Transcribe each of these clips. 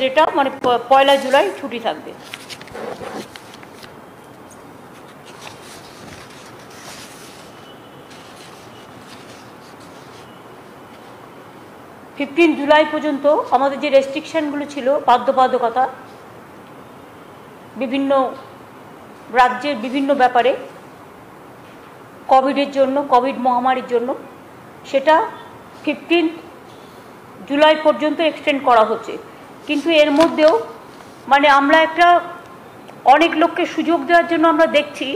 এটা মানে 1 জুলাই ছুটি থাকবে। জুলাই পর্যন্ত আমাদের যে রেস্ট্রিকশনগুলো ছিল, বাধ্যবাধকতা বিভিন্ন রাজ্যের বিভিন্ন ব্যাপারে কোভিডের জন্য, কোভিড মহামারীর জন্য, সেটা 15 জুলাই পর্যন্ত এক্সটেন্ড করা হচ্ছে। কিন্তু এর মধ্যেও মানে আমরা একটা অনেক লোককে সুযোগ দেওয়ার জন্য আমরা দেখছি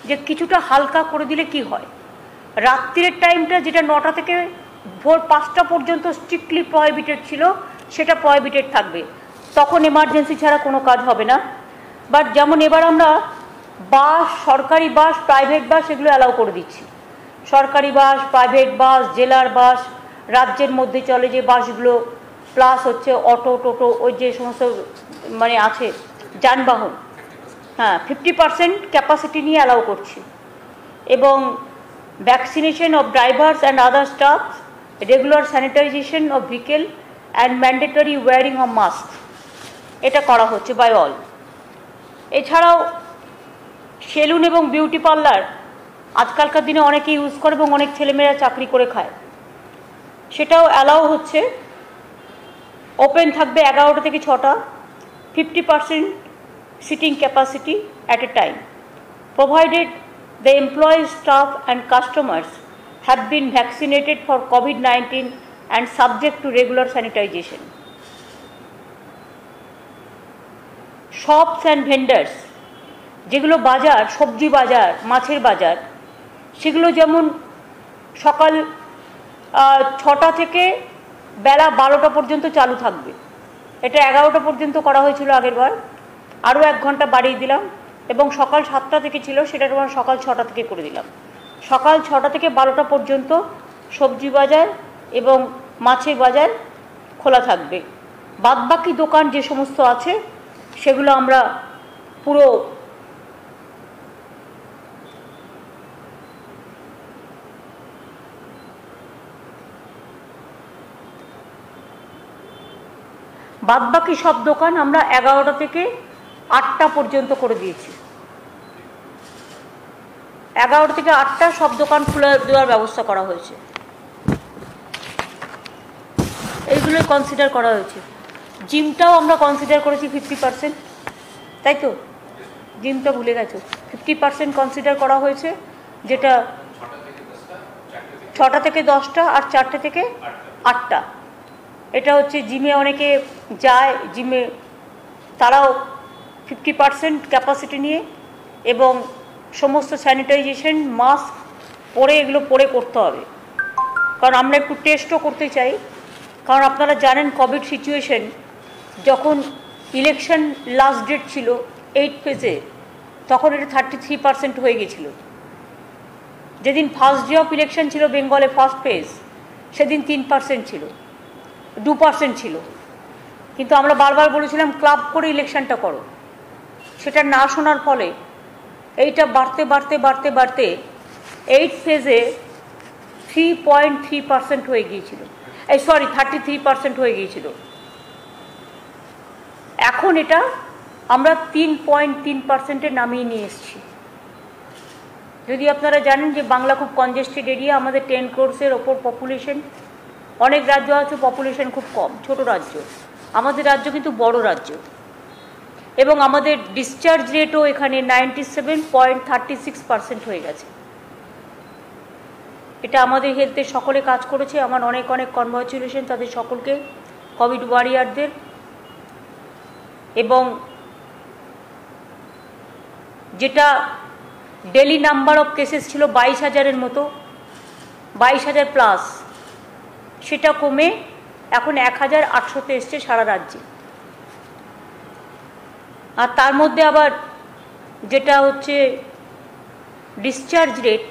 যে কিছুটা হালকা করে দিলে কি হয়। রাত্রির টাইমটা যেটা 9টা থেকে ভোর 5টা পর্যন্ত স্ট্রিক্টলি প্রহিবিটেড ছিল, সেটা প্রহিবিটেড থাকবে। তখন এমার্জেন্সি ছাড়া কোনো কাজ হবে না। বাট যেমন এবার আমরা বাস, সরকারি বাস, প্রাইভেট বাস এগুলো অ্যালাউ করে দিচ্ছি। সরকারি বাস, প্রাইভেট বাস, জেলার বাস, রাজ্যের মধ্যে চলে যে বাসগুলো, প্লাস হচ্ছে অটো, টোটো, ওই যে সমস্ত মানে আছে যানবাহন, হ্যাঁ 50% ক্যাপাসিটি নিয়ে অ্যালাউ করছি। এবং vaccination of drivers and other staff, regular sanitisation of vehicle and mandatory wearing of mask, এটা করা হচ্ছে বাই অল। এছাড়াও সেলুন এবং বিউটি পার্লার আজকালকার দিনে অনেকে ইউজ করে এবং অনেক ছেলেমেয়েরা চাকরি করে খায়, সেটাও অ্যালাউ হচ্ছে। ওপেন থাকবে 11টা থেকে 6টা, 50% seating capacity at a time, provided the employees, staff and customers have been vaccinated for COVID-19 and subject to regular sanitization. Shops and vendors, যেগুলো বাজার, সবজি বাজার, মাছের বাজার, সেগুলো যেমন সকাল 6টা থেকে বেলা 12টা পর্যন্ত চালু থাকবে। এটা 11টা পর্যন্ত করা হয়েছিল আগের বার, আরও 1 ঘন্টা বাড়িয়ে দিলাম। এবং সকাল 7টা থেকে ছিল, সেটা তোমার সকাল 6টা থেকে করে দিলাম। সকাল 6টা থেকে 12টা পর্যন্ত সবজি বাজার এবং মাছের বাজার খোলা থাকবে। বাদবাকি দোকান যে সমস্ত আছে সেগুলো আমরা পুরো বাদবাকি সব দোকান আমরা 11টা থেকে 8টা পর্যন্ত করে দিয়েছি। 11টা থেকে 8টা সব দোকান খুলে দেওয়ার ব্যবস্থা করা হয়েছে। এইগুলোই কনসিডার করা হয়েছে। জিমটাও আমরা কনসিডার করেছি 50%, তাই তো? জিমটা ভুলে গেছো, 50% কনসিডার করা হয়েছে, যেটা 6টা থেকে 10টা আর 4টে থেকে 8টা। এটা হচ্ছে জিমে অনেকে যায়, জিমে তারাও 50% ক্যাপাসিটি নিয়ে এবং সমস্ত স্যানিটাইজেশন, মাস্ক পরে, এগুলো পরে করতে হবে। কারণ আমরা একটু টেস্টও করতে চাই। কারণ আপনারা জানেন কোভিড সিচুয়েশন, যখন ইলেকশন লাস্ট ডেট ছিল 8 ফেজে, তখন এটা 33% হয়ে গেছিল। যেদিন ফার্স্ট ডে অফ ইলেকশন ছিল বেঙ্গলে, ফার্স্ট ফেজ, সেদিন 3% ছিল, 2% ছিল। কিন্তু আমরা বারবার বলেছিলাম ক্লাব করে ইলেকশনটা করো। সেটা না শোনার ফলে এইটা বাড়তে বাড়তে বাড়তে বাড়তে 8 ফেজে 3.3% হয়ে গিয়েছিল, 33% হয়ে গিয়েছিল। এখন এটা আমরা 3.3%-এ নামিয়ে নিয়ে এসেছি। যদি আপনারা জানেন যে বাংলা খুব কনজেস্টেড এরিয়া, আমাদের 10 crores-এর ওপর পপুলেশন। অনেক রাজ্য আছে পপুলেশন খুব কম, ছোট রাজ্য। আমাদের রাজ্য কিন্তু বড় রাজ্য। এবং আমাদের ডিসচার্জ রেটও এখানে 97.36% হয়ে গেছে। এটা আমাদের হেলথে সকলে কাজ করেছে। আমার অনেক অনেক কনগ্রাচুলেশন তাদের সকলকে, কোভিড ওয়ারিয়ারদের। এবং যেটা ডেলি নাম্বার অফ কেসেস ছিল 22,000-এর মতো, 22,000 প্লাস, সেটা কমে এখন 1,800-তে এসছে সারা রাজ্যে। আর তার মধ্যে আবার যেটা হচ্ছে ডিসচার্জ রেট,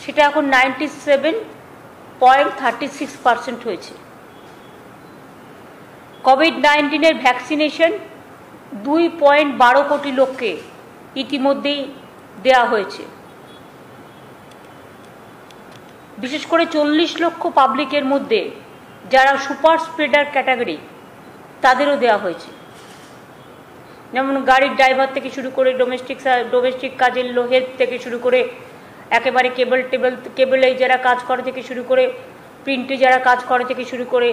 সেটা এখন 97.36% হয়েছে। কোভিড-19-এর ভ্যাকসিনেশন 2.12 কোটি লোককে ইতিমধ্যেই দেওয়া হয়েছে। বিশেষ করে 40 লক্ষ পাবলিকের মধ্যে যারা সুপার স্প্রেডার ক্যাটাগরি, তাদেরও দেওয়া হয়েছে। যেমন গাড়ির ড্রাইভার থেকে শুরু করে ডোমেস্টিক কাজের হেল্প থেকে শুরু করে একেবারে কেবলে যারা কাজ করে থেকে শুরু করে প্রিন্টে যারা কাজ করে থেকে শুরু করে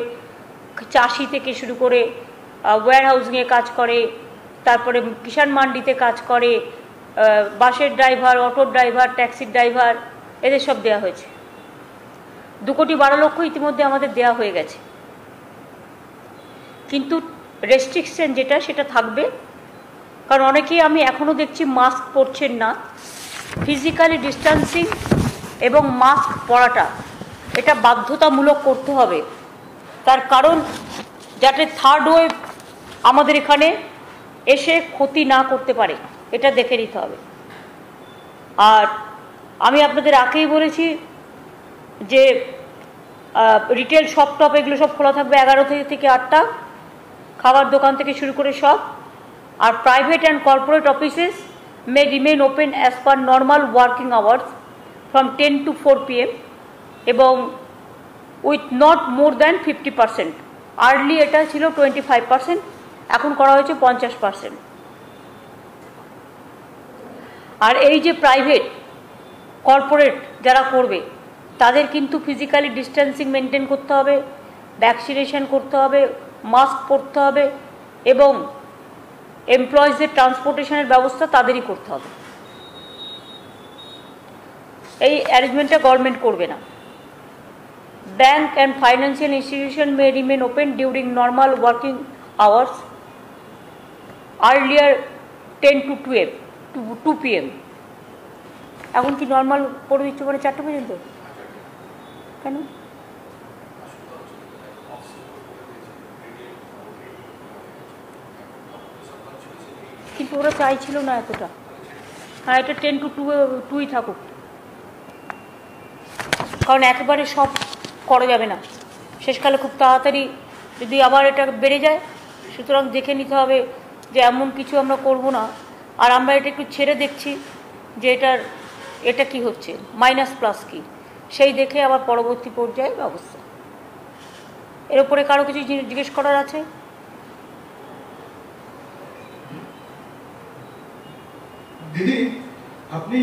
চাষি থেকে শুরু করে ওয়্যার হাউসিংয়ে কাজ করে, তারপরে কিষাণ মান্ডিতে কাজ করে, বাসের ড্রাইভার, অটোর ড্রাইভার, ট্যাক্সির ড্রাইভার, এদের সব দেওয়া হয়েছে। 2,12,00,000 ইতিমধ্যে আমাদের দেওয়া হয়ে গেছে। কিন্তু রেস্ট্রিকশন যেটা সেটা থাকবে, কারণ অনেকেই আমি এখনও দেখছি মাস্ক পরছেন না। ফিজিক্যালি ডিস্ট্যান্সিং এবং মাস্ক পরাটা এটা বাধ্যতামূলক করতে হবে, তার কারণ যাতে থার্ড ওয়েভ আমাদের এখানে এসে ক্ষতি না করতে পারে, এটা দেখে নিতে হবে। আর আমি আপনাদের আগেই বলেছি যে রিটেল শপ টপ এগুলো সব খোলা থাকবে 11 থেকে 8টা, খাবার দোকান থেকে শুরু করে সব। আর private and corporate offices may remain open as per normal working hours from 10 to 4 PM এবং with not more than 50%। Early এটা ছিল 25%, এখন করা হয়েছে 50%। আর এই যে প্রাইভেট কর্পোরেট যারা করবে তাদের কিন্তু ফিজিক্যালি ডিস্ট্যান্সিং মেনটেন করতে হবে, ভ্যাকসিনেশন করতে হবে, মাস্ক পরতে হবে এবং এমপ্লয়িজদের ট্রান্সপোর্টেশনের ব্যবস্থা তাদেরই করতে হবে। এই অ্যারেঞ্জমেন্টটা গভর্নমেন্ট করবে না। Bank and financial institution May remain open during normal working hours earlier 10 to 2 PM। এখন কি নর্মাল করে দিচ্ছে মানে 4টা পর্যন্ত? কেন? কিন্তু ওরা চাইছিল না এতটা। হ্যাঁ, এটা 10 to 2 থাকুক, কারণ একেবারে সব করা যাবে না। শেষকালে খুব তাড়াতাড়ি যদি আবার এটা বেড়ে যায়, সুতরাং দেখে নিতে হবে যে এমন কিছু আমরা করব না। আর আমরা এটা একটু ছেড়ে দেখছি যে এটা কি হচ্ছে, মাইনাস প্লাস কি, সেই দেখে আবার পরবর্তী পর্যায়ে ব্যবস্থা। এর উপরে কারো কিছু জিজ্ঞেস করার আছে? দিদি, আপনি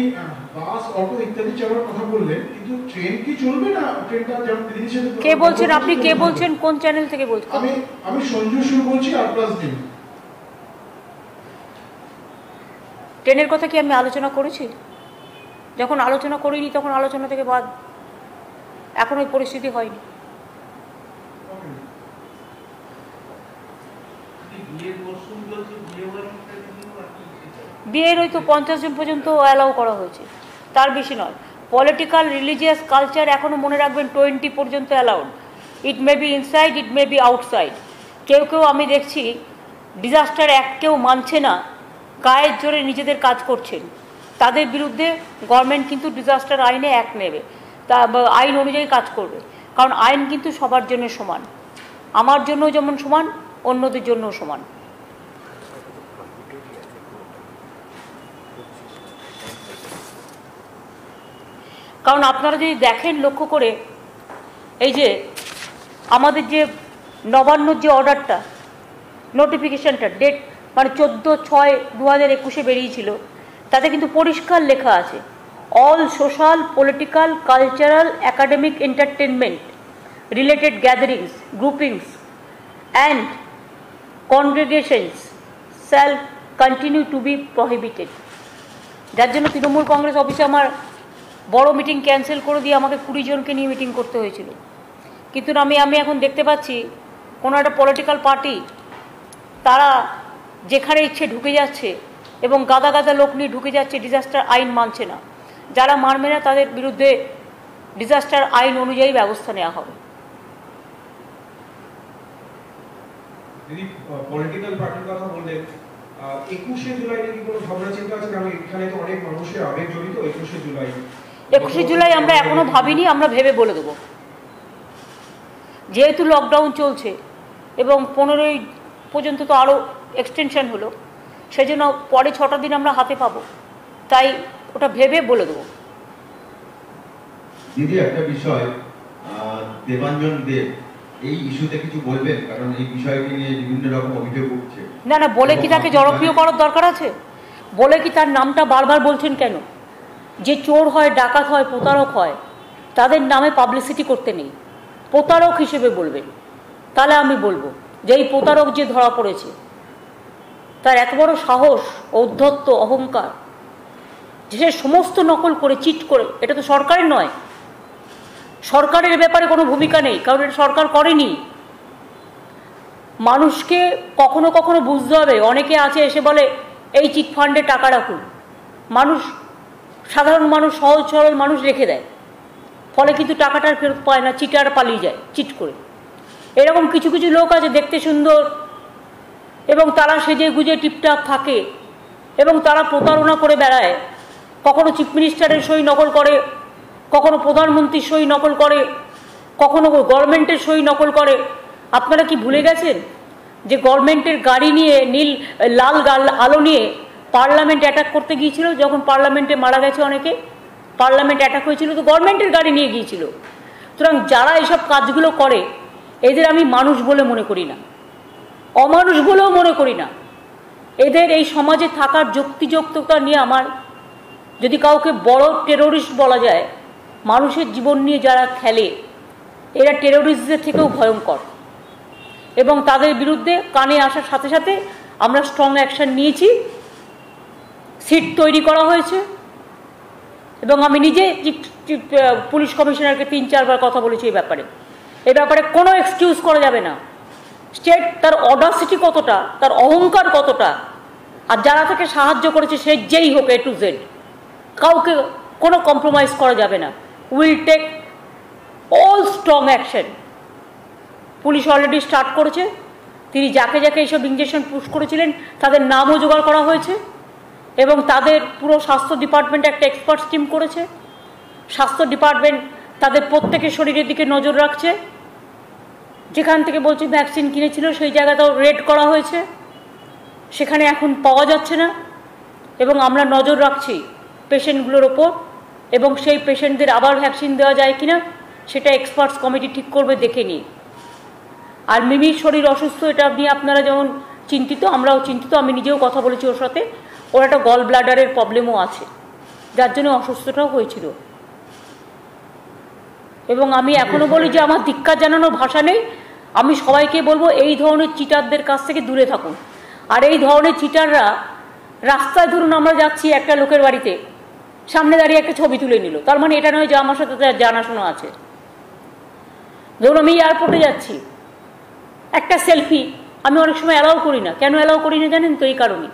বাস, অটো ইত্যাদি চালানোর কথা বললেন, কিন্তু ট্রেন কি চলবে না? ট্রেনটা যেমন দিদির সাথে কে বলছেন? আপনি কে বলছেন? কোন চ্যানেল থেকে বলছেন? আমি সঞ্জু সুর বলছি, R+D। ট্রেনের কথা কি আমি আলোচনা করেছি? যখন আলোচনা করিনি তখন আলোচনা থেকে বাদ। এখন ওই পরিস্থিতি হয়নি। বিয়ের ওই তো 50 জন পর্যন্ত অ্যালাউ করা হয়েছে, তার বেশি নয়। পলিটিক্যাল, রিলিজিয়াস, কালচার এখনও মনে রাখবেন 20 পর্যন্ত allowed. It may be inside, it may be outside. কেউ কেউ আমি দেখছি ডিজাস্টার অ্যাক্টকেও মানছে না, গায়ের জোরে নিজেদের কাজ করছেন। তাদের বিরুদ্ধে গভর্নমেন্ট কিন্তু ডিজাস্টার আইনে অ্যাক্ট নেবে, তা আইন অনুযায়ী কাজ করবে। কারণ আইন কিন্তু সবার জন্য সমান, আমার জন্য যেমন সমান, অন্যদের জন্যও সমান। কারণ আপনারা যদি দেখেন লক্ষ্য করে, এই যে আমাদের যে নবান্নর যে অর্ডারটা, নোটিফিকেশনটা, ডেট মানে 14/6/2021 বেরিয়েছিল, তাতে কিন্তু পরিষ্কার লেখা আছে all social, political, cultural, academic, entertainment related gatherings, groupings and congregations shall continue to be prohibited. যার জন্য তৃণমূল কংগ্রেস অফিসে আমার বড় মিটিং ক্যান্সেল করে দিয়ে আমাকে 20 জনকে নিয়ে মিটিং করতে হয়েছিল। কিন্তু আমি এখন দেখতে পাচ্ছি কোনো একটা পলিটিক্যাল পার্টি তারা যেখানে ইচ্ছে ঢুকে যাচ্ছে এবং গাদা গাদা লোক নিয়ে ঢুকে যাচ্ছে, ডিজাস্টার আইন মানছে না। যারা মানবে না তাদের বিরুদ্ধে ডিজাস্টার আইন অনুযায়ী ব্যবস্থা নেওয়া হবে। দিদি, পলিটিক্যাল পার্টির কথা বললেন, 21শে জুলাই কি কোনো ভাবনা চিন্তা আছে? কারণ এখানে তো অনেক মানুষের আবেগ জড়িত। 21শে জুলাই আমরা এখনো ভাবিনি, আমরা ভেবে বলে দেবো। যেহেতু লকডাউন চলছে এবং 15ই পর্যন্ত তো আরও এক্সটেনশন হলো, সেজন্য পরে 6টা দিন আমরা হাতে পাবো, তাই ওটা ভেবে বলে দেবো। দিদি, একটা বিষয়, দেবাঞ্জন দেব এই ইস্যুতে কিছু বলবেন? কারণ এই বিষয়টি নিয়ে বিভিন্ন রকম অভিযোগ উঠছে। না না, বলে কি তাকে জনপ্রিয় করার দরকার আছে? বলে কি তার নামটা বারবার বলছেন কেন? যে চোর হয়, ডাকাত হয়, প্রতারক হয়, তাদের নামে পাবলিসিটি করতে নেই, প্রতারক হিসেবে বলবেন। তাহলে আমি বলবো যে এই প্রতারক যে ধরা পড়েছে তার এত বড় সাহস, ঔদ্ধত্য, অহংকার, যে সে সমস্ত নকল করে, চিট করে। এটা তো সরকারের নয়, সরকারের ব্যাপারে কোনো ভূমিকা নেই, কারণ এটা সরকার করেনি। মানুষকে কখনো কখনো বুঝতে হবে। অনেকে আছে এসে বলে এই চিট ফান্ডে টাকা রাখুন, মানুষ, সাধারণ মানুষ, সহজ সরল মানুষ রেখে দেয়, ফলে কিন্তু টাকাটা ফেরত পায় না, চিটার পালিয়ে যায় চিট করে। এরকম কিছু কিছু লোক আছে দেখতে সুন্দর এবং তারা সেজে গুজে টিপটাপ থাকে এবং তারা প্রতারণা করে বেড়ায়। কখনো চিফ মিনিস্টারের সই নকল করে, কখনো প্রধানমন্ত্রীর সই নকল করে, কখনো গভর্নমেন্টের সই নকল করে। আপনারা কি ভুলে গেছেন যে গভর্নমেন্টের গাড়ি নিয়ে, লাল আলো নিয়ে পার্লামেন্ট অ্যাটাক করতে গিয়েছিল? যখন পার্লামেন্টে মারা গেছে অনেকে, পার্লামেন্ট অ্যাটাক হয়েছিল, তো গভর্নমেন্টের গাড়ি নিয়ে গিয়েছিল। সুতরাং যারা এইসব কাজগুলো করে এদের আমি মানুষ বলে মনে করি না, অমানুষ বলেও মনে করি না। এদের এই সমাজে থাকার যুক্তিযুক্ততা নিয়ে আমার, যদি কাউকে বড় টেরোরিস্ট বলা যায়, মানুষের জীবন নিয়ে যারা খেলে, এরা টেরোরিস্টদের থেকেও ভয়ঙ্কর। এবং তাদের বিরুদ্ধে কানে আসার সাথে সাথে আমরা স্ট্রং অ্যাকশন নিয়েছি, সিট তৈরি করা হয়েছে। এবং আমি নিজে পুলিশ কমিশনারকে 3-4 বার কথা বলেছি এই ব্যাপারে কোনো এক্সকিউজ করা যাবে না। স্টেট তার অডাসিটি কতটা, তার অহংকার কতটা, আর যারা তাকে সাহায্য করেছে সে যেই হোক, A to Z, কাউকে কোনো কম্প্রোমাইজ করা যাবে না। Will take all strong action. Police already start করেছে। তিনি যাকে যাকে এইসব ইঞ্জেকশন পুশ করেছিলেন তাদের নামও জোগাড় করা হয়েছে এবং তাদের পুরো স্বাস্থ্য ডিপার্টমেন্ট একটা এক্সপার্টস টিম করেছে। স্বাস্থ্য ডিপার্টমেন্ট তাদের প্রত্যেকের শরীরের দিকে নজর রাখছে। যেখান থেকে বলছি ভ্যাকসিন কিনেছিল সেই জায়গাটাও রেড করা হয়েছে, সেখানে এখন পাওয়া যাচ্ছে না। এবং আমরা নজর রাখছি পেশেন্টগুলোর ওপর, এবং সেই পেশেন্টদের আবার ভ্যাকসিন দেওয়া যায় কিনা সেটা এক্সপার্টস কমিটি ঠিক করবে, দেখে নিই। আর মিমির শরীর অসুস্থ, এটা নিয়ে আপনারা যেমন চিন্তিত, আমরাও চিন্তিত। আমি নিজেও কথা বলেছি ওর সাথে। ওর একটা গল ব্লাডারের প্রবলেমও আছে, যার জন্য অসুস্থটাও হয়েছিল। এবং আমি এখনো বলি যে আমার ধিক্কার জানানোর ভাষা নেই। আমি সবাইকে বলবো এই ধরনের চিটারদের কাছ থেকে দূরে থাকুন। আর এই ধরনের চিটাররা রাস্তায়, ধরুন আমরা যাচ্ছি একটা লোকের বাড়িতে, সামনে দাঁড়িয়ে একটা ছবি তুলে নিল, তার মানে এটা নয় যে আমার সাথে তার জানাশোনা আছে। ধরুন আমি এয়ারপোর্টে যাচ্ছি, একটা সেলফি আমি অনেক সময় অ্যালাউ করি না। কেন অ্যালাউ করি না জানেন তো? এই কারণে,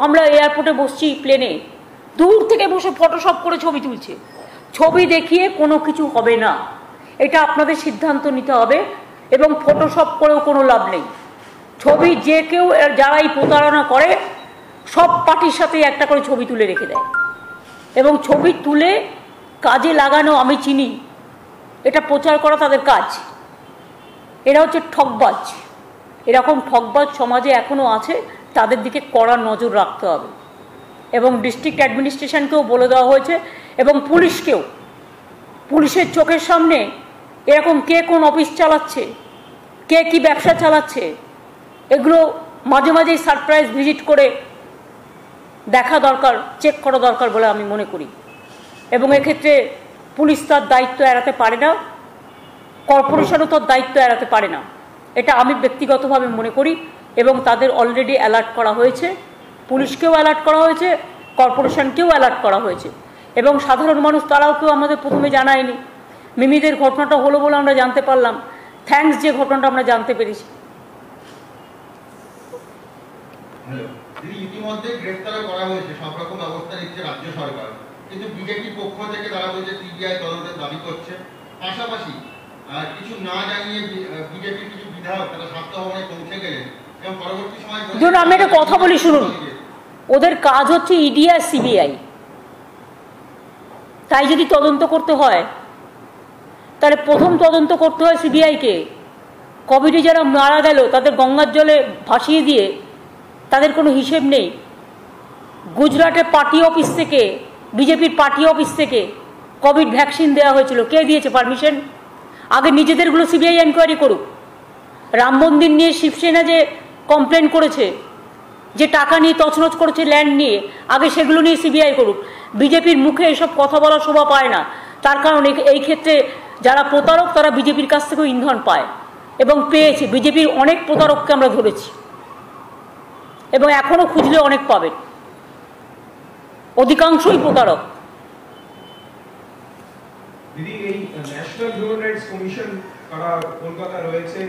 আমরা এয়ারপোর্টে বসছি প্লেনে, দূর থেকে বসে ফটোশপ করে ছবি তুলছে। ছবি দেখিয়ে কোনো কিছু হবে না, এটা আপনাদের সিদ্ধান্ত নিতে হবে। এবং ফটোশপ করেও কোনো লাভ নেই। ছবি যে কেউ, যারা এই প্রতারণা করে, সব পার্টির সাথে একটা করে ছবি তুলে রেখে দেয় এবং ছবি তুলে কাজে লাগানো আমি চিনি, এটা প্রচার করা তাদের কাজ। এরা হচ্ছে ঠকবাজ। এরকম ঠকবাজ সমাজে এখনও আছে, তাদের দিকে কড়া নজর রাখতে হবে। এবং ডিস্ট্রিক্ট অ্যাডমিনিস্ট্রেশনকেও বলে দেওয়া হয়েছে এবং পুলিশকেও, পুলিশের চোখের সামনে এরকম কে কোন অফিস চালাচ্ছে, কে কি ব্যবসা চালাচ্ছে, এগুলো মাঝে মাঝেই সারপ্রাইজ ভিজিট করে দেখা দরকার, চেক করা দরকার বলে আমি মনে করি। এবং এক্ষেত্রে পুলিশ তার দায়িত্ব এড়াতে পারে না, কর্পোরেশনও তার দায়িত্ব এড়াতে পারে না, এটা আমি ব্যক্তিগতভাবে মনে করি। এবং তাদের অলরেডি অ্যালার্ট করা হয়েছে, পুলিশকেও অ্যালার্ট করা হয়েছে, কর্পোরেশনকেও অ্যালার্ট করা হয়েছে। এবং সাধারণ মানুষ তারাও কেউ আমাদের প্রথমে জানায়নি। মিমিদের ঘটনাটা হলো বলে আমরা জানতে পারলাম, থ্যাঙ্কস যে ঘটনাটা আমরা জানতে পেরেছি। ইতিমধ্যে গ্রেফতার করা হয়েছে, সব রকম ব্যবস্থা নিচ্ছে রাজ্য সরকার, কিন্তু বিজেপির পক্ষ থেকে তারা বলছে সিবিআই তদন্তের দাবি করছে। পাশাপাশি কিছু না জানিয়ে বিজেপির কিছু বিধায়ক তারা স্বাস্থ্য ভবনে পৌঁছে গেলেন এবং পরবর্তী সময় ধরুন আমি একটা কথা বলি, শুনুন, ওদের কাজ হচ্ছে ইডি আর সিবিআই। তাই যদি তদন্ত করতে হয় তাহলে প্রথম তদন্ত করতে হয় সিবিআইকে। কোভিডে যারা মারা গেল তাদের গঙ্গার জলে ভাসিয়ে দিয়ে তাদের কোনো হিসেব নেই। গুজরাটের পার্টি অফিস থেকে, বিজেপির পার্টি অফিস থেকে কোভিড ভ্যাকসিন দেওয়া হয়েছিল, কে দিয়েছে পারমিশন? আগে নিজেদেরগুলো সিবিআই এনকোয়ারি করুক। রাম মন্দির নিয়ে শিবসেনা যে কমপ্লেন করেছে, যে টাকা নিয়ে তছনছ করেছে ল্যান্ড নিয়ে, আগে সেগুলো নিয়ে সিবিআই করুক। বিজেপির মুখে এসব কথা বলার শোভা পায় না, তার কারণ এই ক্ষেত্রে যারা প্রতারক তারা বিজেপির কাছ থেকেও ইন্ধন পায় এবং পেয়েছে। বিজেপির অনেক প্রতারককে আমরা ধরেছি এবং এখনও খুঁজলে অনেক পাবেন, অধিকাংশই প্রতারক। দিদি, এই ন্যাশনাল হিউম্যান রাইটস কমিশন তারা কলকাতা রয়েছে,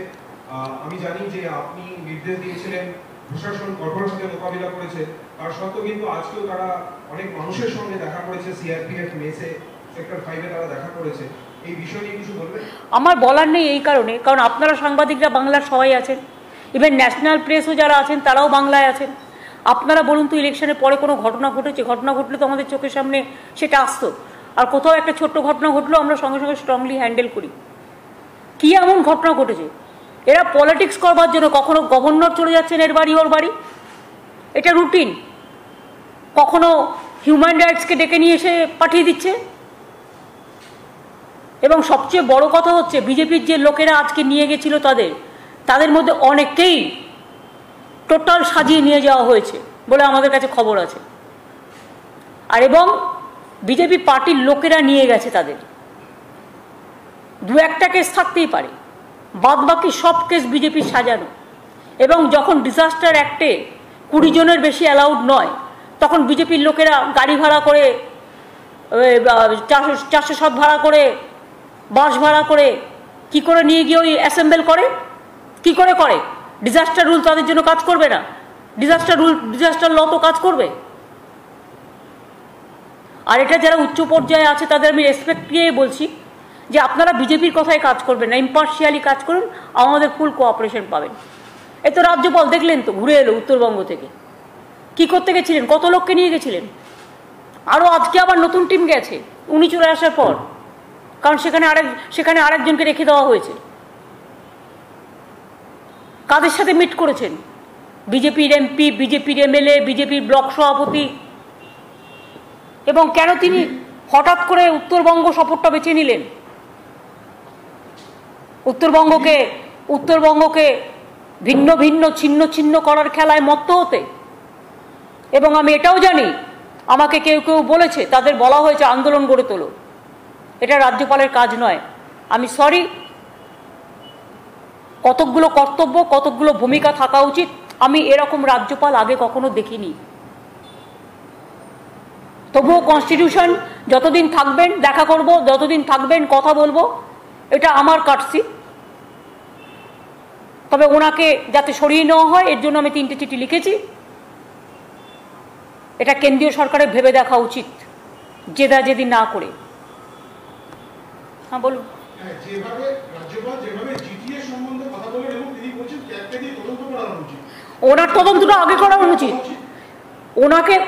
আমি জানি যে আপনি নির্দেশ দিয়েছিলেন, প্রশাসন কঠোরভাবে মোকাবিলা করেছে, তার সত্ত্বেও কিন্তু আজকেও তারা অনেক মানুষের সঙ্গে দেখা করেছে, সিআরপিএফ মেসে সেক্টর 5-এ তারা দেখা করেছে। এই বিষয় নিয়ে কিছু বলবেন? আমার বলার নেই এই কারণে, কারণ আপনারা সাংবাদিকরা বাংলার সবাই আছেন, ইভেন ন্যাশনাল প্রেসও যারা আছেন তারাও বাংলায় আছেন। আপনারা বলুন তো, ইলেকশনের পরে কোনো ঘটনা ঘটেছে? ঘটনা ঘটলে তো আমাদের চোখের সামনে সেটা আসতো, আর কোথাও একটা ছোট্ট ঘটনা ঘটলো আমরা সঙ্গে সঙ্গে স্ট্রংলি হ্যান্ডেল করি। কী এমন ঘটনা ঘটেছে? এরা পলিটিক্স করবার জন্য কখনো গভর্নর চলে যাচ্ছেন এর বাড়ি ওর বাড়ি, এটা রুটিন। কখনো হিউম্যান রাইটসকে ডেকে নিয়ে এসে পাঠিয়ে দিচ্ছে। এবং সবচেয়ে বড় কথা হচ্ছে, বিজেপির যে লোকেরা আজকে নিয়ে গেছিল তাদের মধ্যে অনেককেই টোটাল সাজিয়ে নিয়ে যাওয়া হয়েছে বলে আমাদের কাছে খবর আছে। আর এবং বিজেপি পার্টির লোকেরা নিয়ে গেছে তাদের। দু একটা কেস থাকতেই পারে, বাদ বাকি সব কেস বিজেপির সাজানো। এবং যখন ডিজাস্টার অ্যাক্টে 20 জনের বেশি অ্যালাউড নয়, তখন বিজেপির লোকেরা গাড়ি ভাড়া করে, 407 ভাড়া করে, বাস ভাড়া করে কি করে নিয়ে গিয়ে ওই অ্যাসেম্বল করে? কি করে করে? ডিজাস্টার রুল তাদের জন্য কাজ করবে না? ডিজাস্টার ল তো কাজ করবে। আর এটা যারা উচ্চ পর্যায়ে আছে তাদের আমি রেসপেক্ট দিয়ে বলছি যে আপনারা বিজেপির কথায় কাজ করবেন না, ইম্পার্শিয়ালি কাজ করুন, আমাদের ফুল কোঅপারেশন পাবেন। এই তো রাজ্যপাল দেখলেন তো, ঘুরে এলো উত্তরবঙ্গ থেকে। কি করতে গেছিলেন? কত লোককে নিয়ে গেছিলেন? আরও আজকে আবার নতুন টিম গেছে উনি চলে আসার পর, কারণ সেখানে আরেকজনকে রেখে দেওয়া হয়েছে। কাদের সাথে মিট করেছেন? বিজেপির এমপি, বিজেপির এমএলএ, বিজেপির ব্লক সভাপতি। এবং কেন তিনি হঠাৎ করে উত্তরবঙ্গ সফরটা বেছে নিলেন? উত্তরবঙ্গকে ভিন্ন ভিন্ন ছিন্ন ছিন্ন করার খেলায় মত্ত হতে। এবং আমি এটাও জানি, আমাকে কেউ কেউ বলেছে, তাদের বলা হয়েছে আন্দোলন গড়ে তোলো। এটা রাজ্যপালের কাজ নয়। আমি সরি, কতকগুলো কর্তব্য, কতকগুলো ভূমিকা থাকা উচিত। আমি এরকম রাজ্যপাল আগে কখনো দেখিনি। তবুও কনস্টিটিউশন, যতদিন থাকবেন দেখা করব, যতদিন থাকবেন কথা বলবো, এটা আমার কাটসি। তবে ওনাকে যাতে সরিয়ে নেওয়া হয় এর জন্য আমি 3টে চিঠি লিখেছি। এটা কেন্দ্রীয় সরকারের ভেবে দেখা উচিত, জেদি না করে। হ্যাঁ বলুন। ওনার তদন্তটা আগে করা উচিত।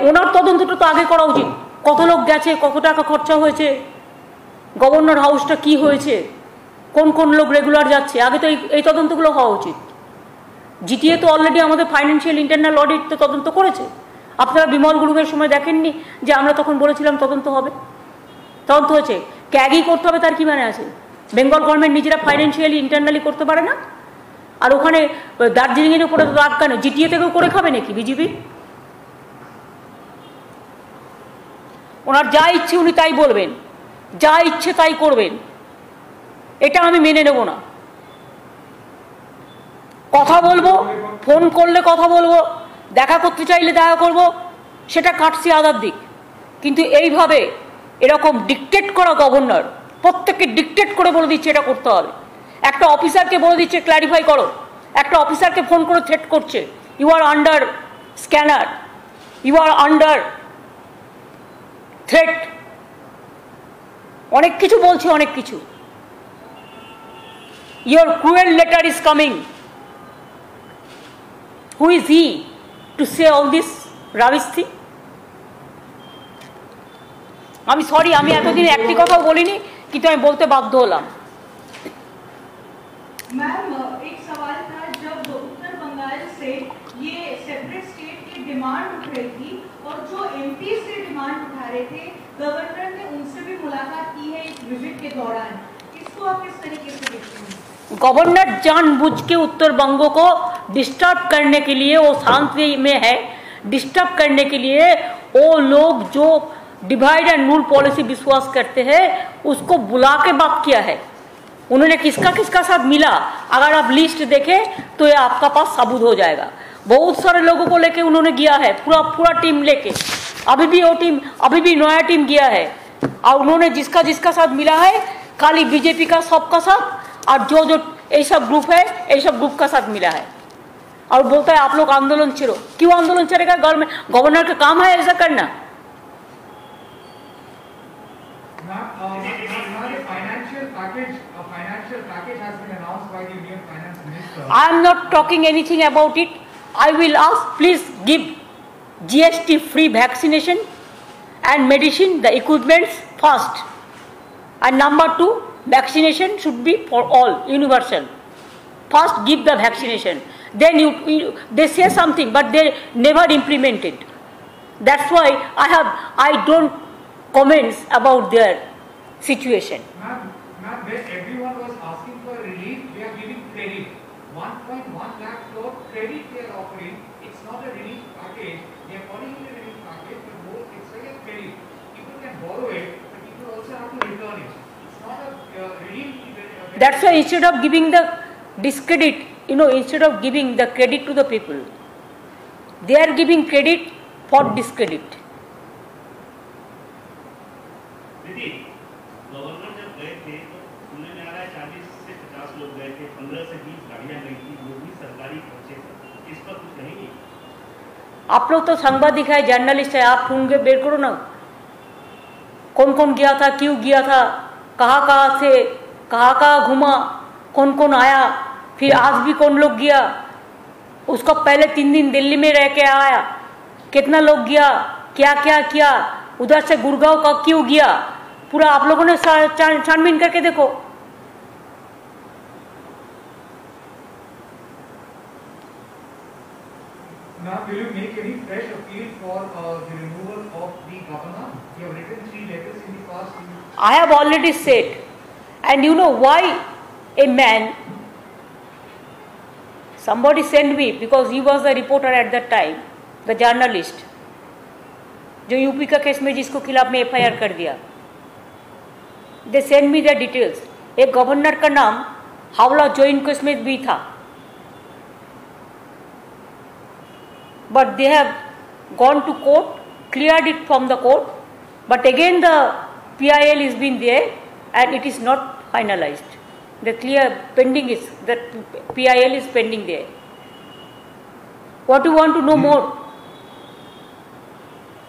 ওনার তদন্তটা তো আগে করা উচিত। কত লোক গেছে, কত টাকা খরচা হয়েছে, গভর্নর হাউসটা কি হয়েছে, কোন কোন লোক রেগুলার যাচ্ছে, আগে তো এই তদন্তগুলো হওয়া উচিত। জিটিএ তো অলরেডি আমাদের ফাইন্যান্সিয়াল ইন্টারনাল অডিট তো তদন্ত করেছে। আপনারা বিমল গুরুংয়ের সময় দেখেননি যে আমরা তখন বলেছিলাম তদন্ত হবে? তদন্ত হয়েছে। ক্যাগই করতে হবে তার কি মানে আছে? বেঙ্গল গভর্নমেন্ট নিজেরা ফাইন্যান্সিয়ালি ইন্টারনালি করতে পারে না? আর ওখানে দার্জিলিংয়ের উপরে তো রাগ কেন? জিটিএ থেকেও করে খাবে নাকি বিজেপি? ওনার যা ইচ্ছে উনি তাই বলবেন, যা ইচ্ছে তাই করবেন, এটা আমি মেনে নেব না। কথা বলবো, ফোন করলে কথা বলবো, দেখা করতে চাইলে দেখা করব, সেটা কাটছি আদার দিক। কিন্তু এইভাবে এরকম ডিকটেট করা গভর্নর, প্রত্যেককে ডিকটেট করে বলে দিচ্ছে এটা করতে হবে। একটা অফিসারকে বলে দিচ্ছে ক্ল্যারিফাই করো, একটা অফিসারকে ফোন করে থ্রেট করছে, you are under scanner, you are under threat, অনেক কিছু বলছে, অনেক কিছু। Your cruel letter is coming. Who is he to say all this rubbish thing? আমি সরি, আমি এতদিন একটি কথাও বলিনি, কিন্তু আমি বলতে বাধ্য হলাম। मैम एक सवाल था, जब उत्तर बंगाल से ये सेपरेट स्टेट की डिमांड उठ रही थी और जो एमपी से डिमांड उठा रहे थे, गवर्नर ने उनसे भी मुलाकात की है इस विजिट के दौरान। इसको आप किस तरीके से देखते हैं? गवर्नर जानबूझ के उत्तर बंग को डिस्टर्ब करने के लिए, वो शांति में है, डिस्टर्ब करने के लिए वो लोग जो डिवाइड एंड रूल पॉलिसी विश्वास करते हैं उसको बुला के बात किया है। उन्होंने किसका किसका साथ मिला, अगर आप लिस्ट देखें तो ये आपका पास साबुत हो जाएगा। बहुत सारे लोगों को लेके उन्होंने गया है, पूरा टीम लेके। अभी भी वो टीम, अभी भी नया टीम गया है, और उन्होंने जिसका जिसका साथ मिला है खाली बीजेपी का सबका साथ, और जो जो ये सब ग्रुप है ये सब ग्रुप का साथ मिला है, और बोलता है आप लोग आंदोलन छेड़ो। क्यों आंदोलन चलेगा? गवर्नर का काम है ऐसा करना। I am not talking anything about it. I will ask, please give GST free vaccination and medicine, the equipments first. And number 2, vaccination should be for all, universal. First give the vaccination. Then they say something, but they never implement it. That's why I don't comments about their situation. Ma'am, when everyone was asking for relief, they are giving credit. 1.1 lakh crore credit they are offering. It's not a relief package. They are calling it a relief package, but more it's like a credit. People can borrow it, but people also have to return it. It's not a relief. That's why instead of giving the discredit, instead of giving the credit to the people, they are giving credit for discredit. दीदी, governor जब गए थे तो सुनने में आ रहा है 40 से 50 लोग गए थे, 15 से 20 गाड़ियां गई थी, वो भी सरकारी खर्चे थे। इस पर कुछ कहेंगे? आप लोग तो सांबादिक है, जर्नलिस्ट है, आप ढूंढ के बेर करो ना, कौन कौन गया था, क्यों गया था, कहाँ से कहाँ घूमा, कौन कौन आया, फिर आज भी कौन लोग गया, उसको पहले 3 दिन दिल्ली में रह के आया, कितना लोग गया, क्या क्या किया, उधर से गुड़गांव का क्यों गया, पूरा आप लोगों ने छानबीन करके देखो। Now, will you make any fresh appeal for the removal of the governor? You have written 3 letters in the past. I have already said, and you know why a man, somebody sent me, because he was the reporter at that time, the journalist, जो UP का case में जिसको खिलाफ में FIR कर दिया, they send me the details. एक governor का नाम हावला जॉइन केस में भी था, but they have gone to court, cleared it from the court, but again the PIL is been there and it is not finalized. The clear pending is that PIL is pending there. What do you want to know more?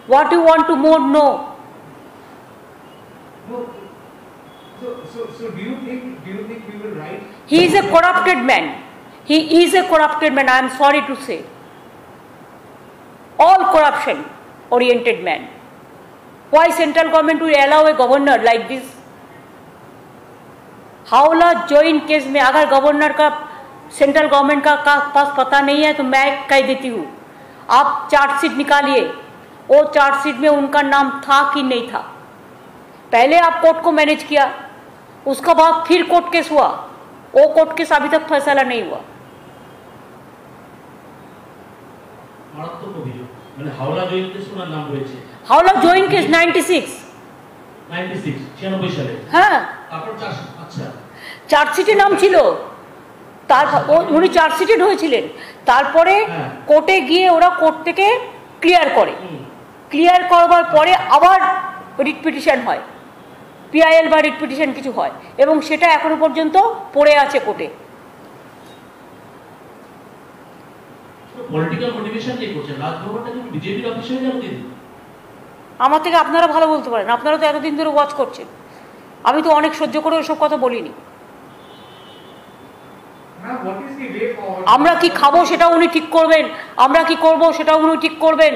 What do you want to more know? No. So do you think we will write? He is a corrupted man. He is a corrupted man. I am sorry to say. All corruption oriented man. Why central government will allow a governor like this? Hawala joint case में अगर governor का central government का पास पता नहीं है तो मैं कह देती हूँ, आप चार्जशीट निकालिए, वो चार्जशीट में उनका नाम था कि नहीं था। पहले आप कोर्ट को मैनेज किया, उसका बाद फिर कोर्ट केस हुआ, वो कोर्ट केस अभी तक फैसला नहीं हुआ। মারাত্মক অভিযোগ, মানে হাওড়া জয়েন্ট কেস ওনার নাম রয়েছে। হাওড়া জয়েন্ট কেস 96 সালে। হ্যাঁ, তারপর আচ্ছা চার্জশিটে নাম ছিল, উনি চার্জশিটেড হয়েছিলেন, তারপরে কোর্টে গিয়ে ওরা কোর্ট থেকে ক্লিয়ার করে, ক্লিয়ার করবার পরে আবার রিট পিটিশন হয়, PIL বা রিট পিটিশন কিছু হয়, এবং সেটা এখনো পর্যন্ত পড়ে আছে কোর্টে। পলিটিক্যাল মোটিভেশন দিয়ে করছেন, রাজভবনটা কি বিজেপির অফিস হয়ে যাবে দিদি? আমার থেকে আপনারা ভালো বলতে পারেন, আপনারা তো এতদিন ধরে ওয়াচ করছেন, আমি তো অনেক সহ্য করে ওসব কথা বলিনি। আমরা কি খাবো সেটা উনি ঠিক করবেন, আমরা কি করব সেটা উনি ঠিক করবেন,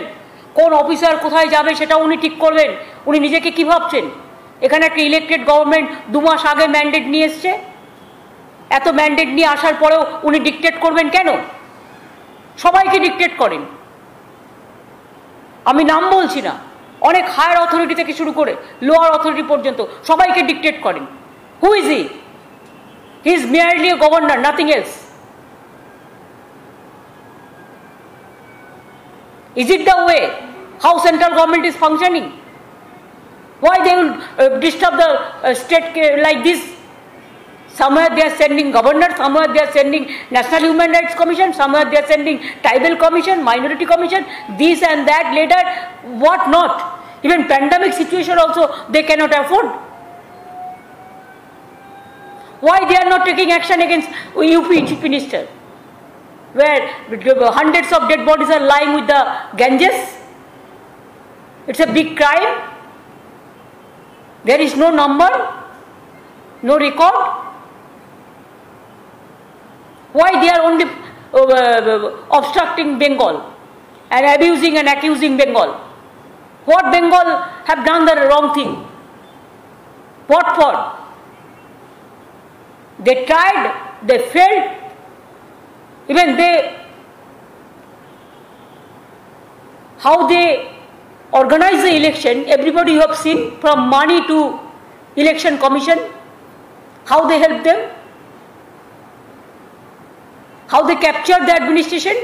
কোন অফিসার কোথায় যাবে সেটা উনি ঠিক করবেন। উনি নিজেকে কি ভাবছেন? এখানে একটা ইলেক্টেড গভর্নমেন্ট 2 মাস আগে ম্যান্ডেট নিয়ে এসছে, এত ম্যান্ডেট নিয়ে আসার পরেও উনি ডিক্টেট করবেন কেন? সবাইকে ডিক্টেট করেন, আমি নাম বলছি না, অনেক হায়ার অথরিটি থেকে শুরু করে লোয়ার অথরিটি পর্যন্ত সবাইকে ডিক্টেট করেন। হু is he? He is merely a governor, nothing else. Is it the way how central government is functioning? Why they will disturb the state like this? Somewhere they are sending governor, somewhere they are sending National Human Rights Commission, somewhere they are sending Tribal Commission, Minority Commission, this and that, later, what not. Even pandemic situation also they cannot afford. Why they are not taking action against UP Chief Minister, where hundreds of dead bodies are lying with the Ganges? It's a big crime. There is no number, no record. Why they are only obstructing Bengal and abusing and accusing Bengal? What Bengal have done the wrong thing? What for? They tried, they failed, even how they organize the election, everybody you have seen, from money to election commission, how they help them, how they capture the administration.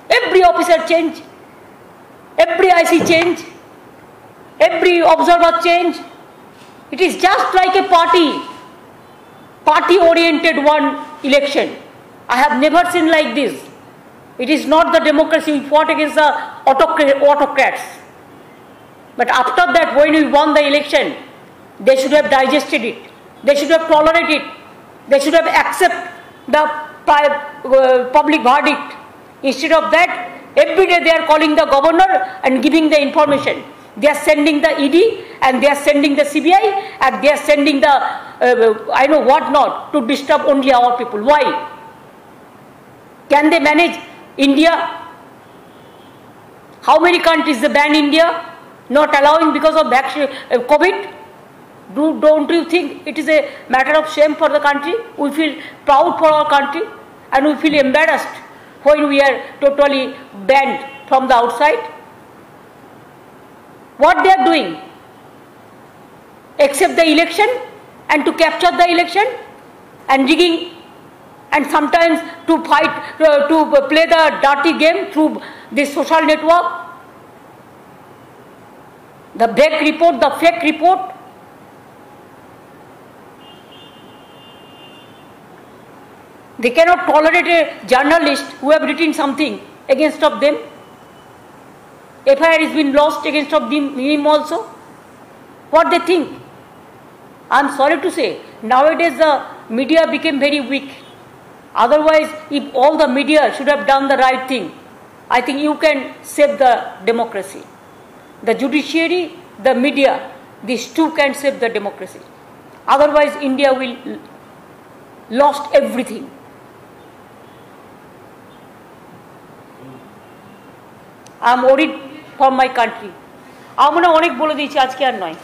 Every officer change, every IC change, every observer change. It is just like a party-oriented one election. I have never seen like this. It is not the democracy. We fought against the autocrats. But after that, when we won the election, they should have digested it. They should have tolerated it. They should have accepted the public verdict. Instead of that, every day they are calling the governor and giving the information. They are sending the ED and they are sending the CBI and they are sending the I know what not to disturb only our people. Why? Can they manage India? How many countries they ban India? Not allowing because of COVID? Don't you think it is a matter of shame for the country? We feel proud for our country and we feel embarrassed when we are totally banned from the outside. What they are doing? Except the election and to capture the election and rigging and sometimes to fight, to play the dirty game through this social network. The fake report, the fake report. They cannot tolerate a journalist who have written something against of them. FIR has been lost against of him also. What they think? I am sorry to say, nowadays the media became very weak. Otherwise, if all the media should have done the right thing, I think you can save the democracy. The judiciary, the media, these two can save the democracy. Otherwise, India will lost everything. I am worried for my country. আমরা অনেক বলে দিয়েছি, আজকে আর নয়।